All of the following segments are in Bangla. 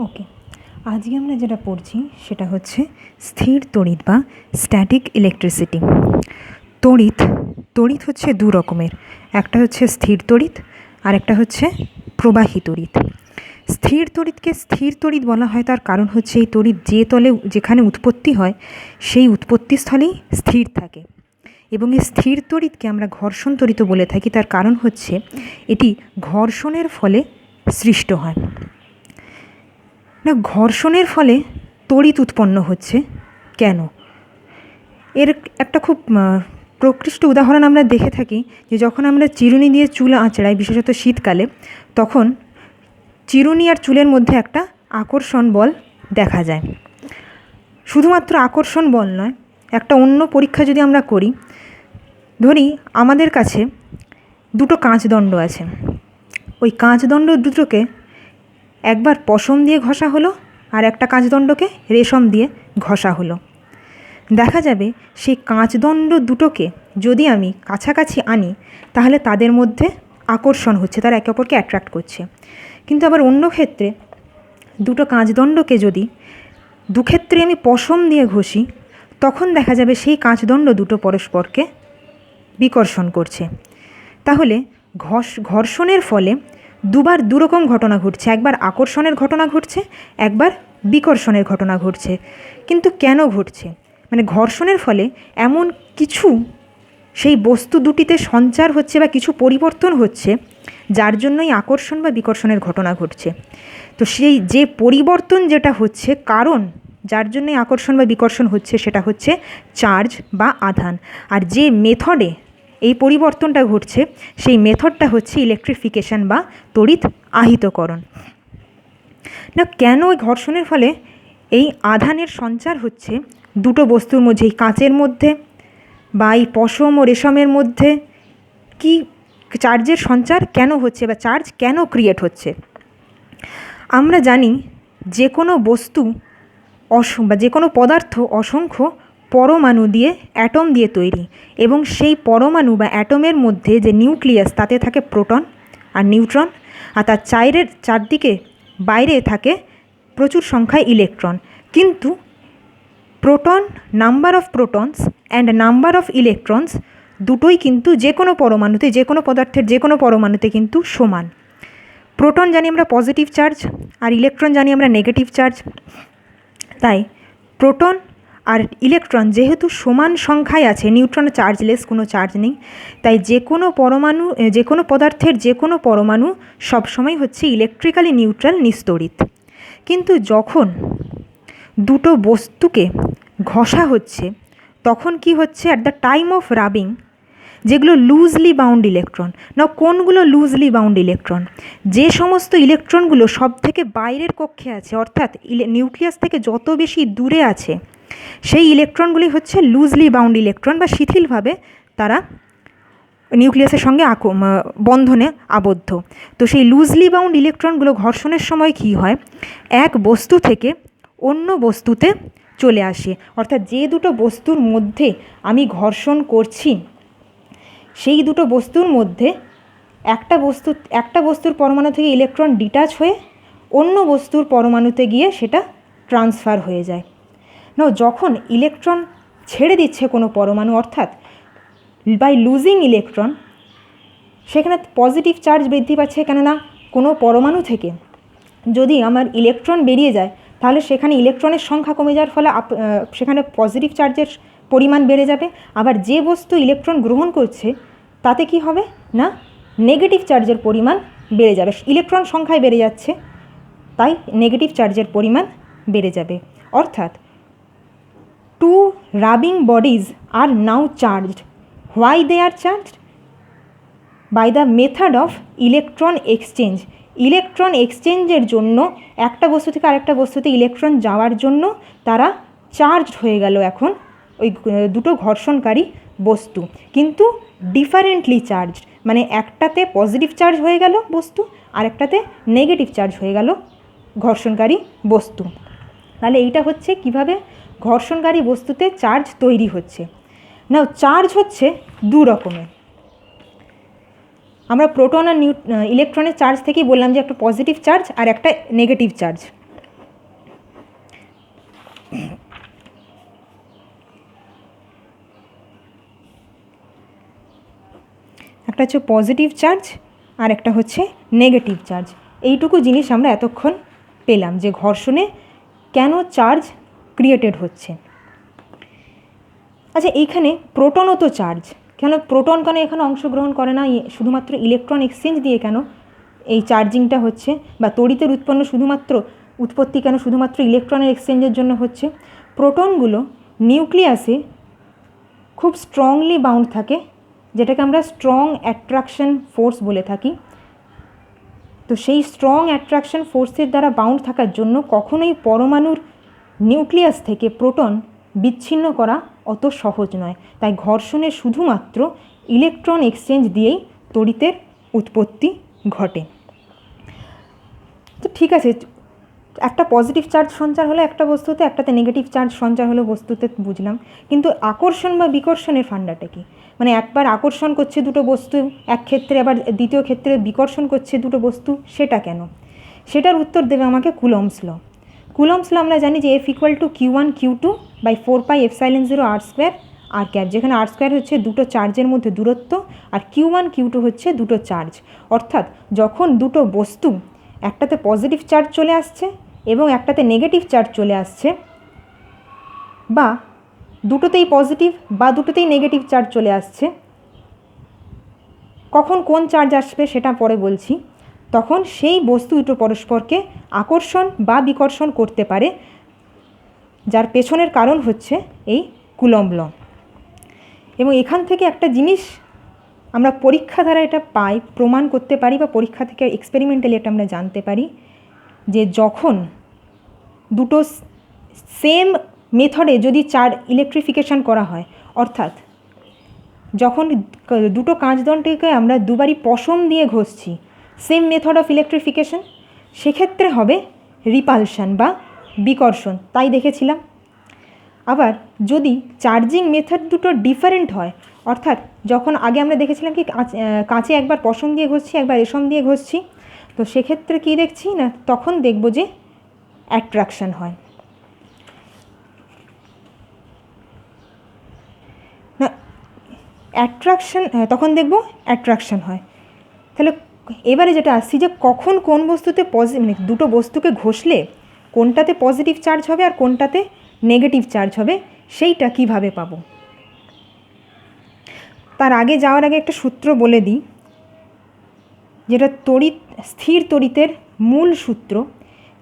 ওকে, আজকে আমরা যেটা পড়ছি সেটা হচ্ছে স্থির তড়িৎ বা স্ট্যাটিক ইলেকট্রিসিটি। তড়িৎ তড়িৎ হচ্ছে দু রকমের, একটা হচ্ছে স্থির তড়িৎ আর একটা হচ্ছে প্রবাহী তড়িৎ। স্থির তড়িৎকে স্থির তড়িৎ বলা হয়, তার কারণ হচ্ছে এই তড়িৎ যে তলে যেখানে উৎপত্তি হয় সেই উৎপত্তিস্থলেই স্থির থাকে, এবং এই স্থির তড়িৎকে আমরা ঘর্ষণ তড়িৎও বলে থাকি। তার কারণ হচ্ছে এটি ঘর্ষণের ফলে সৃষ্ট হয়। না, ঘর্ষণের ফলে তড়িৎ উৎপন্ন হচ্ছে কেন? এর একটা খুব প্রকৃষ্ট উদাহরণ আমরা দেখে থাকি যে যখন আমরা চিরুনি দিয়ে চুল আঁচড়াই, বিশেষত শীতকালে, তখন চিরুনি আর চুলের মধ্যে একটা আকর্ষণ বল দেখা যায়। শুধুমাত্র আকর্ষণ বল নয়, একটা অন্য পরীক্ষা যদি আমরা করি, ধরি আমাদের কাছে দুটো কাঁচদণ্ড আছে, ওই কাঁচদণ্ড দুটোকে একবার পশম দিয়ে ঘষা হলো আর একটা কাঁচদণ্ডকে রেশম দিয়ে ঘষা হলো। দেখা যাবে সেই কাঁচদণ্ড দুটোকে যদি আমি কাছাকাছি আনি তাহলে তাদের মধ্যে আকর্ষণ হচ্ছে, তারা একে অপরকে অ্যাট্রাক্ট করছে। কিন্তু আবার অন্য ক্ষেত্রে দুটো কাঁচদণ্ডকে যদি দুক্ষেত্রে আমি পশম দিয়ে ঘষি, তখন দেখা যাবে সেই কাঁচদণ্ড দুটো পরস্পরকে বিকর্ষণ করছে। তাহলে ঘর্ষণের ফলে দুবার দুরকম ঘটনা ঘটছে, একবার আকর্ষণের ঘটনা ঘটছে, একবার বিকর্ষণের ঘটনা ঘটছে। কিন্তু কেন ঘটছে? মানে ঘর্ষণের ফলে এমন কিছু সেই বস্তু দুটিতে সঞ্চার হচ্ছে বা কিছু পরিবর্তন হচ্ছে যার জন্যই আকর্ষণ বা বিকর্ষণের ঘটনা ঘটছে। তো সেই যে পরিবর্তন যেটা হচ্ছে, কারণ যার জন্যই আকর্ষণ বা বিকর্ষণ হচ্ছে, সেটা হচ্ছে চার্জ বা আধান। আর যে মেথডে এই পরিবর্তনটা ঘটছে সেই মেথডটা হচ্ছে ইলেকট্রিফিকেশন বা তড়িৎ আহিতকরণ। না, কেন ওই ঘর্ষণের ফলে এই আধানের সঞ্চার হচ্ছে দুটো বস্তুর মধ্যে, এই কাঁচের মধ্যে বা এই পশম ও রেশমের মধ্যে কি চার্জের সঞ্চার কেন হচ্ছে বা চার্জ কেন ক্রিয়েট হচ্ছে? আমরা জানি যে কোনো বস্তু বা যে কোনো পদার্থ অসংখ্য পরমাণু দিয়ে, অ্যাটম দিয়ে তৈরি, এবং সেই পরমাণু বা অ্যাটমের মধ্যে যে নিউক্লিয়াস, তাতে থাকে প্রোটন আর নিউট্রন, আর তার চারদিকে বাইরে থাকে প্রচুর সংখ্যায় ইলেকট্রন। কিন্তু proton, number of protons and number of electrons দুটোই কিন্তু যে কোনো পরমাণুতে, যে কোনো পদার্থের যে কোনো পরমাণুতে কিন্তু সমান। প্রোটন জানি আমরা পজিটিভ চার্জ আর ইলেকট্রন জানি আমরা নেগেটিভ চার্জ। তাই প্রোটন আর ইলেকট্রন যেহেতু সমান সংখ্যায় আছে, নিউট্রন চার্জলেস, কোনো চার্জ নেই, তাই যে কোনো পরমাণু, যে কোনো পদার্থের যে কোনো পরমাণু সবসময় হচ্ছে ইলেকট্রিক্যালি নিউট্রাল, নিস্তড়িত। কিন্তু যখন দুটো বস্তুকে ঘষা হচ্ছে তখন কি হচ্ছে? At the time of rubbing, যেগুলো লুজলি বাউন্ড ইলেকট্রন, না কোনগুলো লুজলি বাউন্ড ইলেকট্রন? যে সমস্ত ইলেকট্রনগুলো সব থেকে বাইরের কক্ষে আছে, অর্থাৎ নিউক্লিয়াস থেকে যত বেশি দূরে আছে, সেই ইলেকট্রনগুলি হচ্ছে লুজলি বাউন্ড ইলেকট্রন, বা শিথিলভাবে তারা নিউক্লিয়াসের সঙ্গে বন্ধনে আবদ্ধ। তো সেই লুজলি বাউন্ড ইলেকট্রনগুলো ঘর্ষণের সময় কী হয়? এক বস্তু থেকে অন্য বস্তুতে চলে আসে। অর্থাৎ যে দুটো বস্তুর মধ্যে আমি ঘর্ষণ করছি, সেই দুটো বস্তুর মধ্যে একটা বস্তুর পরমাণু থেকে ইলেকট্রন ডিটাচ হয়ে অন্য বস্তুর পরমাণুতে গিয়ে সেটা ট্রান্সফার হয়ে যায়। না, যখন ইলেকট্রন ছেড়ে দিচ্ছে কোনো পরমাণু, অর্থাৎ বাই লুজিং ইলেকট্রন, সেখানে পজিটিভ চার্জ বৃদ্ধি পাচ্ছে। কেননা কোনো পরমাণু থেকে যদি আমার ইলেকট্রন বেরিয়ে যায় তাহলে সেখানে ইলেকট্রনের সংখ্যা কমে যাওয়ার ফলে সেখানে পজিটিভ চার্জের পরিমাণ বেড়ে যাবে। আবার যে বস্তু ইলেকট্রন গ্রহণ করছে তাতে কি হবে? না, নেগেটিভ চার্জের পরিমাণ বেড়ে যাবে। ইলেকট্রন সংখ্যায় বেড়ে যাচ্ছে, তাই নেগেটিভ চার্জের পরিমাণ বেড়ে যাবে। অর্থাৎ two rubbing bodies are now charged. Why they are charged? By the method of electron exchange. Electron এক্সচেঞ্জের জন্য একটা বস্তু থেকে আরেকটা বস্তুতে ইলেকট্রন যাওয়ার জন্য তারা চার্জড হয়ে গেল এখন ওই দুটো ঘর্ষণকারী বস্তু, কিন্তু ডিফারেন্টলি চার্জড। মানে একটাতে পজিটিভ চার্জ হয়ে গেল বস্তু, আর একটাতে নেগেটিভ চার্জ হয়ে গেল ঘর্ষণকারী বস্তু। তাহলে এইটা হচ্ছে কিভাবে ঘর্ষণকারী বস্তুতে চার্জ তৈরি হচ্ছে। না, চার্জ হচ্ছে দু রকমের। আমরা প্রোটন আর ইলেকট্রনের চার্জ থেকেই বললাম যে একটা পজিটিভ চার্জ আর একটা নেগেটিভ চার্জ। একটা হচ্ছে পজিটিভ চার্জ আর একটা হচ্ছে নেগেটিভ চার্জ। এইটুকু জিনিস আমরা এতক্ষণ পেলাম যে ঘর্ষণে কেন চার্জ ক্রিয়েটেড হচ্ছে। আচ্ছা, এইখানে প্রোটনও তো চার্জ, কেন প্রোটন কেন এখানে অংশগ্রহণ করে না? শুধুমাত্র ইলেকট্রন এক্সচেঞ্জ দিয়ে কেন এই চার্জিংটা হচ্ছে? বা তড়িতের উৎপত্তি কেন শুধুমাত্র ইলেকট্রনের এক্সচেঞ্জের জন্য হচ্ছে? প্রোটনগুলো নিউক্লিয়াসে খুব স্ট্রংলি বাউন্ড থাকে, যেটাকে আমরা স্ট্রং অ্যাট্রাকশন ফোর্স বলে থাকি। তো সেই স্ট্রং অ্যাট্রাকশন ফোর্সের দ্বারা বাউন্ড থাকার জন্য কখনোই পরমাণুর নিউক্লিয়াস থেকে প্রোটন বিচ্ছিন্ন করা অত সহজ নয়। তাই ঘর্ষণে শুধুমাত্র ইলেকট্রন এক্সচেঞ্জ দিয়েই তড়িতের উৎপত্তি ঘটে। তো ঠিক আছে, একটা পজিটিভ চার্জ সঞ্চার হলো একটা বস্তুতে, একটাতে নেগেটিভ চার্জ সঞ্চার হলো বস্তুতে, বুঝলাম। কিন্তু আকর্ষণ বা বিকর্ষণের ফান্ডাটা কি? মানে একবার আকর্ষণ করছে দুটো বস্তু এক ক্ষেত্রে, আবার দ্বিতীয় ক্ষেত্রে বিকর্ষণ করছে দুটো বস্তু, সেটা কেন? সেটার উত্তর দেবে আমাকে কুলম্বস ল। কুলম্বস ল আমরা জানি যে F=Q1Q2/4πε0r² r ক্যাপ, যেখানে r² হচ্ছে দুটো চার্জের মধ্যে দূরত্ব আর Q1 Q2 হচ্ছে দুটো চার্জ। অর্থাৎ যখন দুটো বস্তু একটাতে পজিটিভ চার্জ চলে আসছে এবং একটাতে নেগেটিভ চার্জ চলে আসছে, বা দুটোতেই পজিটিভ বা দুটোতেই নেগেটিভ চার্জ চলে আসছে, কখন কোন চার্জ আসবে সেটা পরে বলছি, তখন সেই বস্তু দুটো পরস্পরকে আকর্ষণ বা বিকর্ষণ করতে পারে, যার পেছনের কারণ হচ্ছে এই কুলম্ব ল। এবং এখান থেকে একটা জিনিস আমরা পরীক্ষা দ্বারা এটা পাই, প্রমাণ করতে পারি, বা পরীক্ষা থেকে এক্সপেরিমেন্টালি এটা আমরা জানতে পারি যে যখন দুটো সেম মেথডে যদি ইলেকট্রিফিকেশন করা হয়, অর্থাৎ যখন দুটো কাঁচদণ্ডকে আমরা দুবারই পশম দিয়ে ঘষছি, সেম মেথড অফ ইলেকট্রিফিকেশন, সেক্ষেত্রে হবে রিপালশন বা বিকর্ষণ, তাই দেখেছিলাম। আবার যদি চার্জিং মেথড দুটো ডিফারেন্ট হয়, অর্থাৎ যখন আগে আমরা দেখেছিলাম কি কাঁচে একবার পশম দিয়ে ঘষছি, একবার রেশম দিয়ে ঘষছি, তো সেক্ষেত্রে কী দেখছি না, তখন দেখব যে অ্যাট্রাকশন হয় না, তখন দেখব অ্যাট্রাকশন হয়। তাহলে এবারে যেটা আসছি যে কখন কোন বস্তুতে মানে দুটো বস্তুকে ঘষলে কোনটাতে পজিটিভ চার্জ হবে আর কোনটাতে নেগেটিভ চার্জ হবে, সেইটা কিভাবে পাবো? তার আগে যাওয়ার আগে একটা সূত্র বলে দিই, যেটা স্থির তড়িতের মূল সূত্র,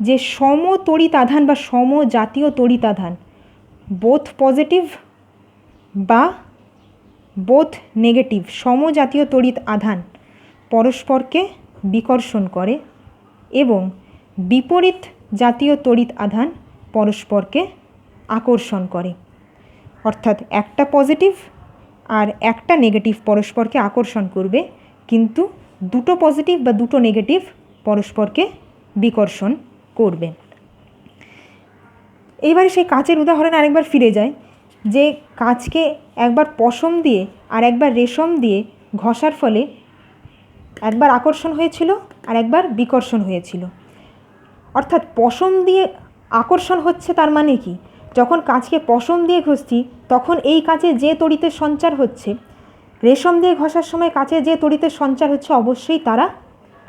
যে সমতড়িৎ আধান বা সমজাতীয় তড়িৎ আধান বোথ পজিটিভ বা বোথ নেগেটিভ, সমজাতীয় তড়িৎ আধান পরস্পরকে বিকর্ষণ করে এবং বিপরীত জাতীয় তড়িৎ আধান পরস্পরকে আকর্ষণ করে। অর্থাৎ একটা পজিটিভ আর একটা নেগেটিভ পরস্পরকে আকর্ষণ করবে, কিন্তু দুটো পজিটিভ বা দুটো নেগেটিভ পরস্পরকে বিকর্ষণ করবে। এইবারে সেই কাচের উদাহরণে আরেকবার ফিরে যায়, যে কাচকে একবার পশম দিয়ে আর একবার রেশম দিয়ে ঘষার ফলে একবার আকর্ষণ হয়েছিল আর একবার বিকর্ষণ হয়েছিল। অর্থাৎ পশম দিয়ে আকর্ষণ হচ্ছে, তার মানে কি, যখন কাচকে পশম দিয়ে ঘষছি তখন এই কাচে যে তড়িতের সঞ্চার হচ্ছে, রেশম দিয়ে ঘষার সময় কাচে যে তড়িতের সঞ্চার হচ্ছে, অবশ্যই তারা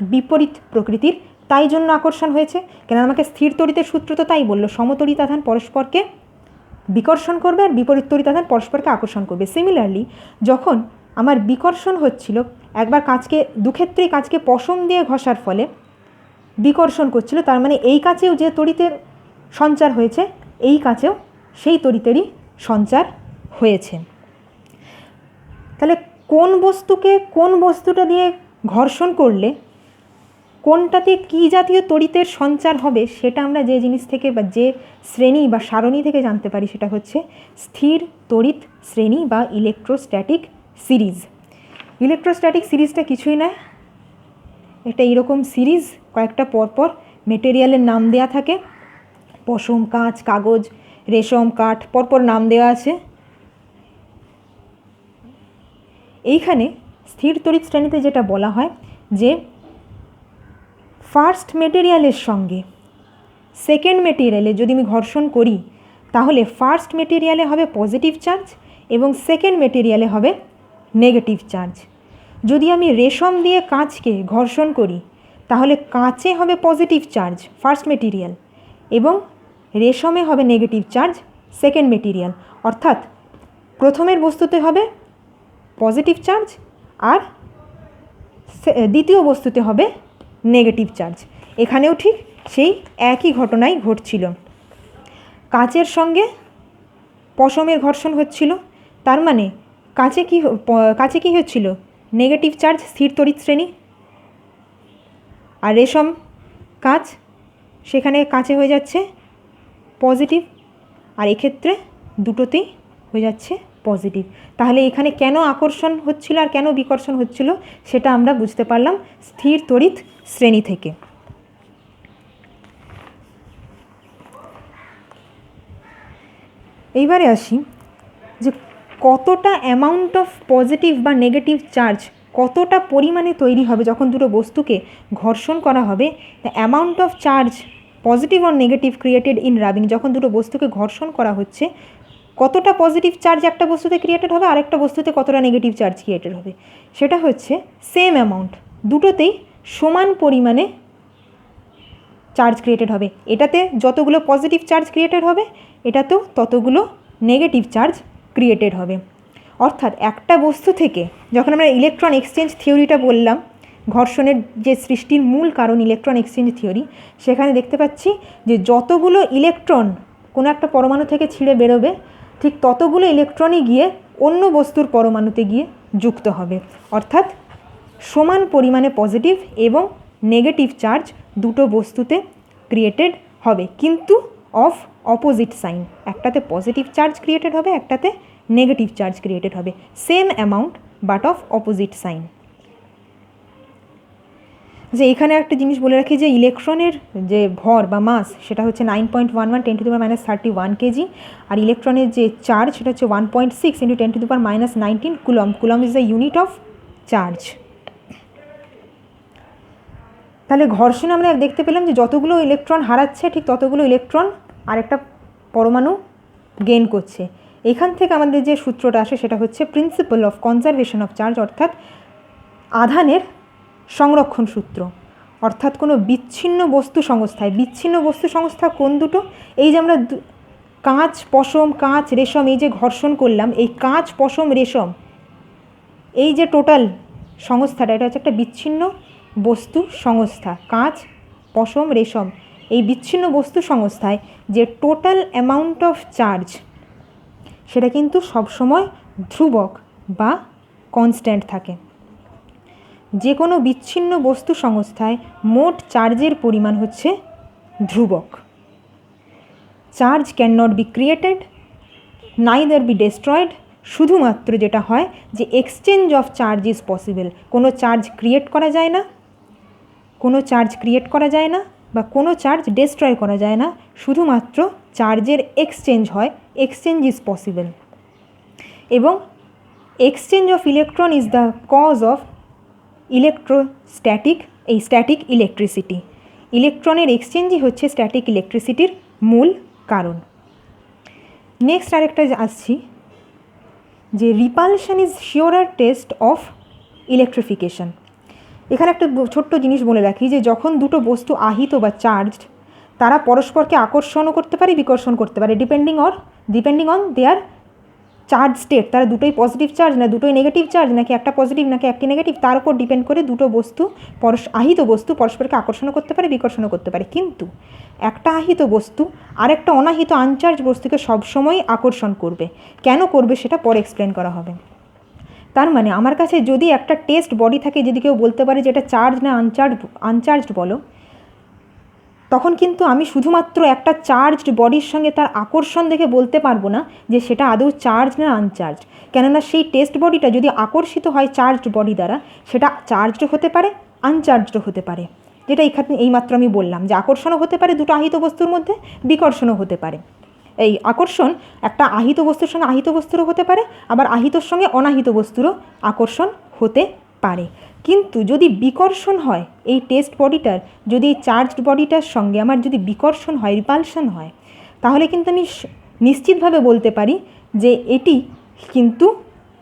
বিপরীত প্রকৃতির, তাই জন্য আকর্ষণ হয়েছে। কেন আমাকে স্থির তড়িতের সূত্র তো তাই বললো, সমতড়িৎ আধান পরস্পরকে বিকর্ষণ করবে আর বিপরীত তড়িৎ আধান পরস্পরকে আকর্ষণ করবে। সিমিলারলি যখন আমার বিকর্ষণ হচ্ছিল, একবার দুক্ষেত্রেই কাচকে পশম দিয়ে ঘষার ফলে বিকর্ষণ করছিল, তার মানে এই কাচেও যে তড়িতের সঞ্চার হয়েছে, এই কাচেও সেই তড়িতেরই সঞ্চার হয়েছে। তাহলে কোন বস্তুটা দিয়ে ঘর্ষণ করলে কোনটাতে কী জাতীয় তড়িতের সঞ্চার হবে, সেটা আমরা যে জিনিস থেকে বা যে শ্রেণী বা সারণী থেকে জানতে পারি, সেটা হচ্ছে স্থির তড়িৎ শ্রেণী বা ইলেকট্রোস্ট্যাটিক সিরিজ। ইলেকট্রোস্ট্যাটিক সিরিজটা কিছুই না, এটা এরকম সিরিজ, কয়েকটা পরপর মেটেরিয়ালের নাম দেয়া থাকে, পশম, কাঁচ, কাগজ, রেশম, কাঠ, পরপর নাম দেওয়া আছে। এইখানে স্থির তড়িৎ শ্রেণীতে যেটা বলা হয় যে ফার্স্ট মেটেরিয়ালের সঙ্গে সেকেন্ড মেটেরিয়ালে যদি আমি ঘর্ষণ করি, তাহলে ফার্স্ট মেটেরিয়ালে হবে পজিটিভ চার্জ এবং সেকেন্ড মেটেরিয়ালে হবে নেগেটিভ চার্জ। যদি আমি রেশম দিয়ে কাঁচকে ঘর্ষণ করি তাহলে কাঁচে হবে পজিটিভ চার্জ ফার্স্ট মেটেরিয়াল এবং রেশমে হবে নেগেটিভ চার্জ সেকেন্ড মেটেরিয়াল, অর্থাৎ প্রথমের বস্তুতে হবে পজিটিভ চার্জ আর দ্বিতীয় বস্তুতে হবে নেগেটিভ চার্জ। এখানেও ঠিক সেই একই ঘটনাই ঘটছিল। কাচের সঙ্গে পশমের ঘর্ষণ হচ্ছিল, তার মানে কাচে কি হচ্ছিল নেগেটিভ চার্জ স্থির তড়িৎ শ্রেণী, আর রেশম কাচ সেখানে কাচে হয়ে যাচ্ছে পজিটিভ, আর এক্ষেত্রে দুটোতেই হয়ে যাচ্ছে পজিটিভ। তাহলে এখানে কেন আকর্ষণ হচ্ছিল আর কেন বিকর্ষণ হচ্ছিল সেটা আমরা বুঝতে পারলাম স্থির তড়িৎ শ্রেণী থেকে। এইবারে আসি যে কতটা অ্যামাউন্ট অফ পজিটিভ বা নেগেটিভ চার্জ কতটা পরিমাণে তৈরি হবে যখন দুটো বস্তুকে ঘর্ষণ করা হবে। The amount of charge positive or negative created in rubbing, যখন দুটো বস্তুকে ঘর্ষণ করা হচ্ছে কতটা পজিটিভ চার্জ একটা বস্তুতে ক্রিয়েটেড হবে আর একটা বস্তুতে কতটা নেগেটিভ চার্জ ক্রিয়েটেড হবে, সেটা হচ্ছে সেম অ্যামাউন্ট, দুটোতেই সমান পরিমাণে চার্জ ক্রিয়েটেড হবে। এটাতে যতগুলো পজিটিভ চার্জ ক্রিয়েটেড হবে এটাতেও ততগুলো নেগেটিভ চার্জ ক্রিয়েটেড হবে। অর্থাৎ একটা বস্তু থেকে যখন আমরা ইলেকট্রন এক্সচেঞ্জ থিওরিটা বললাম, ঘর্ষণের যে সৃষ্টির মূল কারণ ইলেকট্রন এক্সচেঞ্জ থিওরি, সেখানে দেখতে পাচ্ছি যে যতগুলো ইলেকট্রন কোনো একটা পরমাণু থেকে ছিঁড়ে বেরোবে ঠিক ততগুলো ইলেকট্রনই গিয়ে অন্য বস্তুর পরমাণুতে গিয়ে যুক্ত হবে। অর্থাৎ সমান পরিমাণে পজিটিভ এবং নেগেটিভ চার্জ দুটো বস্তুতে ক্রিয়েটেড হবে, কিন্তু অফ অপোজিট সাইন। একটাতে পজিটিভ চার্জ ক্রিয়েটেড হবে, একটাতে নেগেটিভ চার্জ ক্রিয়েটেড হবে, same amount but of opposite sign. যে এখানে একটা জিনিস বলে রাখি যে ইলেকট্রনের যে ভর বা মাস সেটা হচ্ছে 9.11 10⁻³ কেজি, আর ইলেকট্রনের যে চার্জ সেটা হচ্ছে 1.6 × 10⁻⁹ coulomb. Coulomb is the unit of charge. তাহলে ঘর্ষণে আমরা দেখতে পেলাম যে যতগুলো ইলেকট্রন হারাচ্ছে ঠিক ততগুলো ইলেকট্রন আরেকটা পরমাণু গেইন করছে। এখান থেকে আমাদের যে সূত্রটা আসে সেটা হচ্ছে principal of conservation of charge, অর্থাৎ আধানের সংরক্ষণ সূত্র। অর্থাৎ কোনো বিচ্ছিন্ন বস্তু সংস্থা কোন দুটো, এই যে আমরা কাঁচ পশম কাঁচ রেশম এই যে ঘর্ষণ করলাম, এই কাঁচ পশম রেশম এই যে টোটাল সংস্থাটা এটা হচ্ছে একটা বিচ্ছিন্ন বস্তু সংস্থা। কাঁচ পশম রেশম এই বিচ্ছিন্ন বস্তু সংস্থায় যে টোটাল অ্যামাউন্ট অফ চার্জ সেটা কিন্তু সবসময় ধ্রুবক বা কনস্ট্যান্ট থাকে। যে কোনো বিচ্ছিন্ন বস্তু সংস্থায় মোট চার্জের পরিমাণ হচ্ছে ধ্রুবক। Charge can not be created neither B destroyed, শুধুমাত্র যেটা হয় যে exchange of charge is possible. কোনো চার্জ ক্রিয়েট করা যায় না, বা কোনো চার্জ ডেস্ট্রয় করা যায় না, শুধুমাত্র চার্জের এক্সচেঞ্জ হয়, এক্সচেঞ্জ ইজ পসিবল। এবং exchange of electron is the cause of static electricity. ইলেকট্রনের এক্সচেঞ্জই হচ্ছে স্ট্যাটিক ইলেকট্রিসিটির মূল কারণ। নেক্সট আরেকটা আসছি যে repulsion is surer test of electrification. এখানে একটা ছোট্ট জিনিস বলে রাখি যে যখন দুটো বস্তু আহিত বা চার্জড তারা পরস্পরকে আকর্ষণও করতে পারে বিকর্ষণ করতে পারে depending on their charge state. তারা দুটোই পজিটিভ চার্জ না দুটোই নেগেটিভ চার্জ, নাকি একটা পজিটিভ নাকি একটি নেগেটিভ, তার উপর ডিপেন্ড করে দুটো বস্তু আহিত বস্তু পরস্পরকে আকর্ষণও করতে পারে বিকর্ষণও করতে পারে। কিন্তু একটা আহিত বস্তু আরেকটা অনাহিত আনচার্জ বস্তুকে সবসময় আকর্ষণ করবে। কেন করবে সেটা পরে এক্সপ্লেন করা হবে। তার মানে আমার কাছে যদি একটা টেস্ট বডি থাকে, যদি কেউ বলতে পারে যে এটা চার্জ না আনচার্জড বলো, তখন কিন্তু আমি শুধুমাত্র একটা চার্জড বডির সঙ্গে তার আকর্ষণ দেখে বলতে পারবো না যে সেটা আদৌ চার্জ না আনচার্জ। কেননা সেই টেস্ট বডিটা যদি আকর্ষিত হয় চার্জড বডি দ্বারা, সেটা চার্জড হতে পারে আনচার্জড হতে পারে। যেটা এইমাত্র আমি বললাম যে আকর্ষণও হতে পারে দুটো আহিত বস্তুর মধ্যে, বিকর্ষণও হতে পারে। এই আকর্ষণ একটা আহিত বস্তুর সঙ্গে আহিত বস্তুরও হতে পারে, আবার আহিতর সঙ্গে অনাহিত বস্তুরও আকর্ষণ হতে পারে। কিন্তু যদি বিকর্ষণ হয় এই টেস্ট বডিটার, যদি এই চার্জড বডিটার সঙ্গে আমার যদি বিকর্ষণ হয় রিপালশন হয়, তাহলে কিন্তু আমি নিশ্চিতভাবে বলতে পারি যে এটি কিন্তু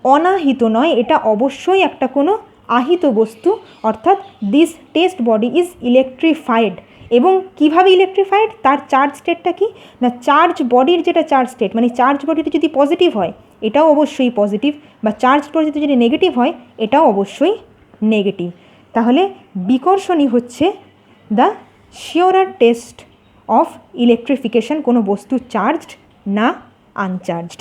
অনাহিত নয়, এটা অবশ্যই একটা কোনো আহিত বস্তু, অর্থাৎ this test body is electrified. এবং কিভাবে ইলেকট্রিফাইড, তার চার্জ স্টেটটা কি না, চার্জ বডির যেটা চার্জ স্টেট, মানে চার্জ বডিতে যদি পজিটিভ হয় এটাও অবশ্যই পজিটিভ, বা চার্জ বডিতে যদি নেগেটিভ হয় এটাও অবশ্যই নেগেটিভ। তাহলে বিকর্ষণই হচ্ছে দ্য শিওরার টেস্ট অফ ইলেকট্রিফিকেশন, কোনো বস্তু চার্জড না আনচার্জড।